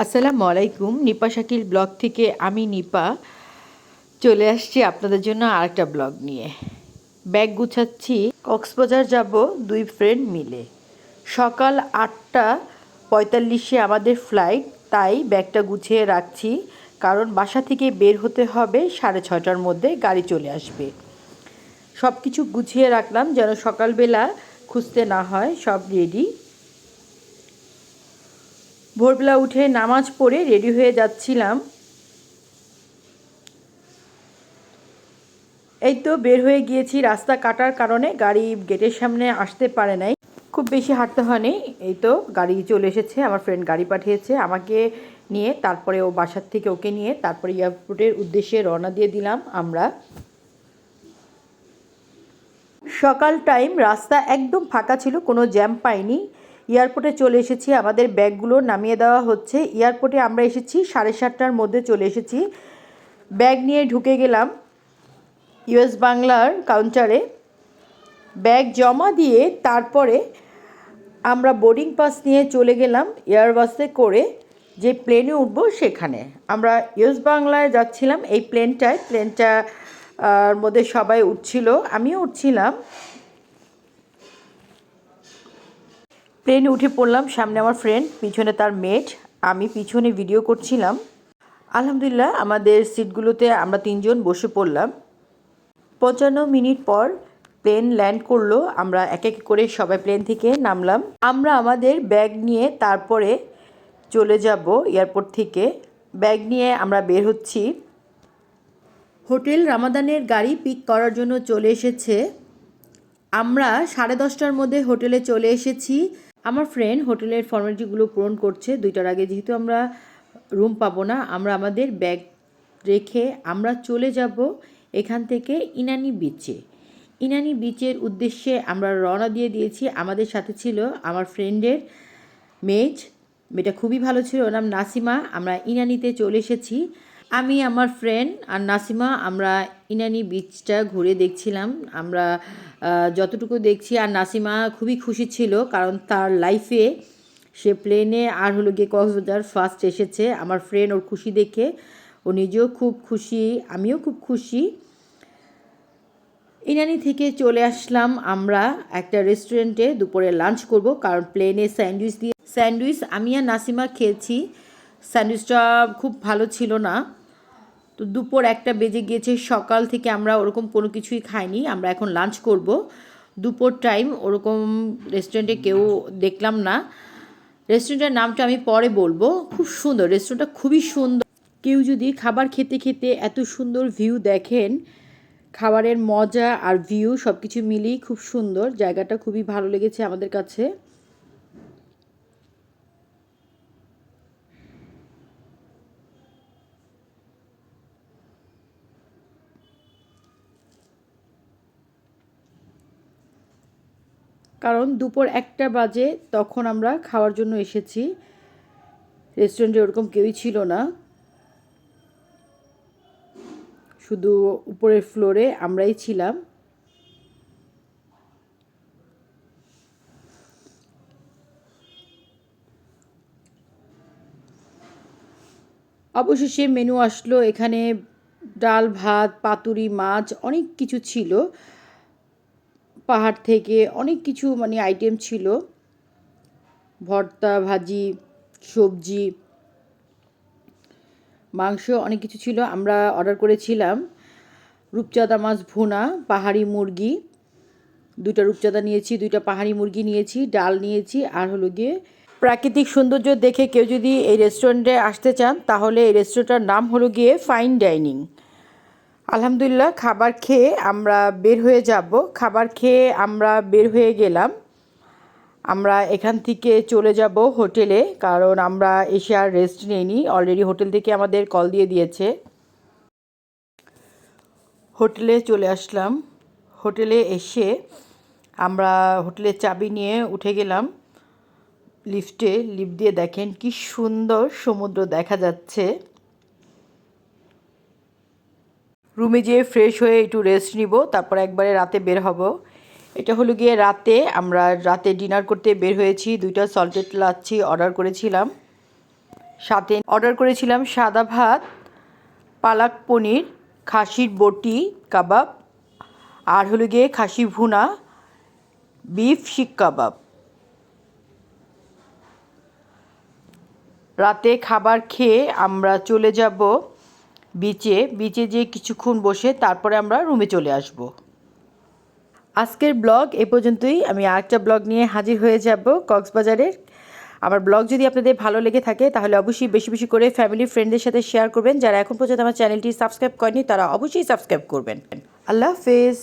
আসসালামু আলাইকুম। নিপা শাকিল ব্লগ থেকে আমি নিপা চলে আসছি আপনাদের জন্য আরেকটা ব্লগ নিয়ে। ব্যাগ গুছাচ্ছি, কক্সবাজার যাব দুই ফ্রেন্ড মিলে। সকাল 8:45-এ আমাদের ফ্লাইট, তাই ব্যাগটা গুছিয়ে রাখছি, কারণ বাসা থেকে বের হতে হবে 6:30টার মধ্যে, গাড়ি চলে আসবে। সব কিছু গুছিয়ে রাখলাম যেন সকালবেলা খুঁজতে না হয়, সব রেডি। ভোরবেলা উঠে নামাজ পড়ে রেডি হয়ে যাচ্ছিলাম। এই তো বের হয়ে গিয়েছি। রাস্তা কাটার কারণে গাড়ি গেটের সামনে আসতে পারে নাই, খুব বেশি হাঁটতে হয়নি। এই তো গাড়ি চলে এসেছে, আমার ফ্রেন্ড গাড়ি পাঠিয়েছে আমাকে নিয়ে, তারপরে ও বাসার থেকে ওকে নিয়ে তারপরে এয়ারপোর্টের উদ্দেশ্যে রওনা দিয়ে দিলাম আমরা। সকাল টাইম, রাস্তা একদম ফাঁকা ছিল, কোনো জ্যাম পাইনি। এয়ারপোর্টে চলে এসেছি, আমাদের ব্যাগগুলো নামিয়ে দেওয়া হচ্ছে। এয়ারপোর্টে আমরা এসেছি 7:30টার মধ্যে চলে এসেছি। ব্যাগ নিয়ে ঢুকে গেলাম ইউএস বাংলার কাউন্টারে। ব্যাগ জমা দিয়ে তারপরে আমরা বোর্ডিং পাস নিয়ে চলে গেলাম এয়ারবাসে করে, যে প্লেনে উঠবো সেখানে। আমরা ইউএস বাংলায় যাচ্ছিলাম এই প্লেনটার মধ্যে সবাই উঠছিল, আমিও উঠছিলাম। প্লেনে উঠে পড়লাম, সামনে আমার ফ্রেন্ড, পিছনে তার মেট, আমি পিছনে ভিডিও করছিলাম। আলহামদুলিল্লাহ আমাদের সিটগুলোতে আমরা 3জন বসে পড়লাম। 55 মিনিট পর প্লেন ল্যান্ড করলো, আমরা এক এক করে সবাই প্লেন থেকে নামলাম। আমরা আমাদের ব্যাগ নিয়ে তারপরে চলে যাব এয়ারপোর্ট থেকে। ব্যাগ নিয়ে আমরা বের হচ্ছি। হোটেল রামাদানের গাড়ি পিক করার জন্য চলে এসেছে। আমরা 10:30টার মধ্যে হোটেলে চলে এসেছি। আমার ফ্রেন্ড হোটেলের ফর্মালিটিগুলো পূরণ করছে 2টার আগে, যেহেতু আমরা রুম পাবো না। আমরা আমাদের ব্যাগ রেখে আমরা চলে যাব এখান থেকে ইনানি বিচে। ইনানি বিচের উদ্দেশ্যে আমরা রওনা দিয়ে দিয়েছি। আমাদের সাথে ছিল আমার ফ্রেন্ডের মেয়েটা খুবই ভালো ছিল, ওর নাম নাসিমা। আমরা ইনানিতে চলে এসেছি। আমি, আমার ফ্রেন্ড আর নাসিমা আমরা ইনানি বিচটা ঘুরে দেখছিলাম। আমরা যতটুকু দেখছি, আর নাসিমা খুবই খুশি ছিল, কারণ তার লাইফে সে প্লেনে আর হলো গিয়ে কক্সবাজার ফার্স্ট এসেছে। আমার ফ্রেন্ড ওর খুশি দেখে ও নিজেও খুব খুশি, আমিও খুব খুশি। ইনানি থেকে চলে আসলাম আমরা একটা রেস্টুরেন্টে দুপুরে লাঞ্চ করব, কারণ প্লেনে স্যান্ডউইচ আমি আর নাসিমা খেয়েছি। স্যান্ডউইচটা খুব ভালো ছিল না। তো দুপুর 1টা বেজে গিয়েছে, সকাল থেকে আমরা ওরকম কোনো কিছুই খাইনি। আমরা এখন লাঞ্চ করব। দুপুর টাইম ওরকম রেস্টুরেন্টে কেউ দেখলাম না। রেস্টুরেন্টের নামটা আমি পরে বলবো। খুব সুন্দর রেস্টুরেন্টটা, খুবই সুন্দর। কেউ যদি খাবার খেতে খেতে এত সুন্দর ভিউ দেখেন, খাবারের মজা আর ভিউ সব কিছু মিলিয়ে খুব সুন্দর। জায়গাটা খুবই ভালো লেগেছে আমাদের কাছে। কারণ দুপুর 1টা বাজে, তখন আমরা খাওয়ার জন্য এসেছি। রেস্টুরেন্টে ওরকম কেউই ছিল না, শুধু উপরের ফ্লোরে আমরাই ছিলাম। অবশেষে মেনু আসলো। এখানে ডাল, ভাত, পাতুরি, মাছ, অনেক কিছু ছিল। পাহাড় থেকে অনেক কিছু আইটেম ছিল, ভর্তা, ভাজি, সবজি, মাংস, অনেক কিছু ছিল। আমরা অর্ডার করেছিলাম রূপচাঁদা মাছ ভুনা, পাহাড়ি মুরগি, 2টা রূপচাঁদা নিয়েছি, 2টা পাহাড়ি মুরগি নিয়েছি, ডাল নিয়েছি, আর হলো গিয়ে প্রাকৃতিক সৌন্দর্য দেখে কেউ যদি এই রেস্টুরেন্টে আসতে চান, তাহলে এই রেস্টুরেন্টটার নাম হলো গিয়ে ফাইন ডাইনিং। আলহামদুলিল্লাহ খাবার খেয়ে আমরা বের হয়ে যাব। খাবার খেয়ে আমরা বের হয়ে গেলাম। আমরা এখান থেকে চলে যাব হোটেলে, কারণ আমরা এসে আর রেস্ট নিইনি। অলরেডি হোটেল থেকে আমাদের কল দিয়ে দিয়েছে। হোটেলে চলে আসলাম। হোটেলে এসে আমরা হোটেলের চাবি নিয়ে উঠে গেলাম লিফটে। লিফট দিয়ে দেখেন কি সুন্দর সমুদ্র দেখা যাচ্ছে। রুমে যেয়ে ফ্রেশ হয়ে একটু রেস্ট নিব, তারপর একবারে রাতে বের হব। এটা হলো গিয়ে রাতে, আমরা রাতে ডিনার করতে বের হয়েছি। 2টা সল্টেড লাচ্ছি অর্ডার করেছিলাম। সাথে অর্ডার করেছিলাম সাদা ভাত, পালাক পনির, খাসির বটি কাবাব, আর হলো গিয়ে খাসি ভুনা, বিফ শিক কাবাব। রাতে খাবার খেয়ে আমরা চলে যাব বিচে যেয়ে কিছুক্ষণ বসে তারপরে আমরা রুমে চলে আসব। আজকের ব্লগ এ পর্যন্তই। আমি আরেকটা ব্লগ নিয়ে হাজির হয়ে যাব কক্সবাজারের। আমার ব্লগ যদি আপনাদের ভালো লেগে থাকে তাহলে অবশ্যই বেশি বেশি করে ফ্যামিলি ফ্রেন্ডদের সাথে শেয়ার করবেন। যারা এখন পর্যন্ত আমার চ্যানেলটি সাবস্ক্রাইব করেনি তারা অবশ্যই সাবস্ক্রাইব করবেন। আল্লাহ হাফেজ।